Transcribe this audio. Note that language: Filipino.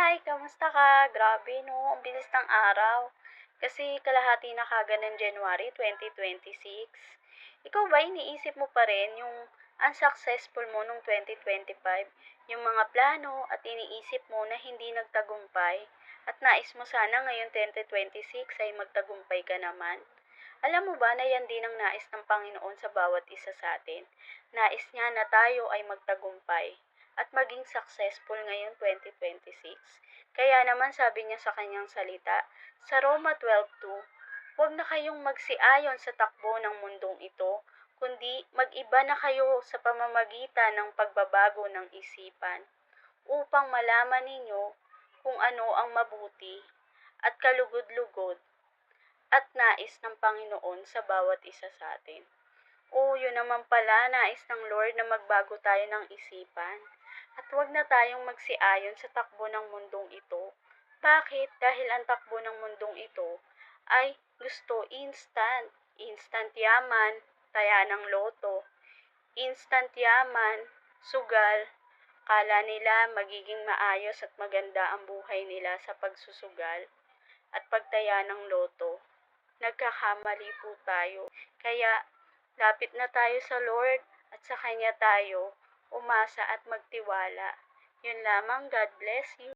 Hi, kamusta ka? Grabe 'no, ang bilis ng araw. Kasi kalahati na kaagad ng January 2026. Ikaw ba iniisip mo pa rin yung unsuccessful mo nung 2025? Yung mga plano at iniisip mo na hindi nagtagumpay at nais mo sana ngayon 2026 ay magtagumpay ka naman? Alam mo ba na yan din ang nais ng Panginoon sa bawat isa sa atin? Nais niya na tayo ay magtagumpay at maging successful ngayong 2026. Kaya naman sabi niya sa kanyang salita, sa Roma 12:2, huwag na kayong magsiayon sa takbo ng mundong ito, kundi mag-iba na kayo sa pamamagitan ng pagbabago ng isipan, upang malaman ninyo kung ano ang mabuti at kalugod-lugod at nais ng Panginoon sa bawat isa sa atin. Oo, yun naman pala, nais ng Lord na magbago tayo ng isipan. At huwag na tayong magsiayon sa takbo ng mundong ito. Bakit? Dahil ang takbo ng mundong ito ay gusto instant. Instant yaman, taya ng loto. Instant yaman, sugal. Kala nila magiging maayos at maganda ang buhay nila sa pagsusugal at pagtaya ng loto. Nagkakamali po tayo. Kaya lapit na tayo sa Lord at sa Kanya tayo umasa at magtiwala. Yun lamang, God bless you.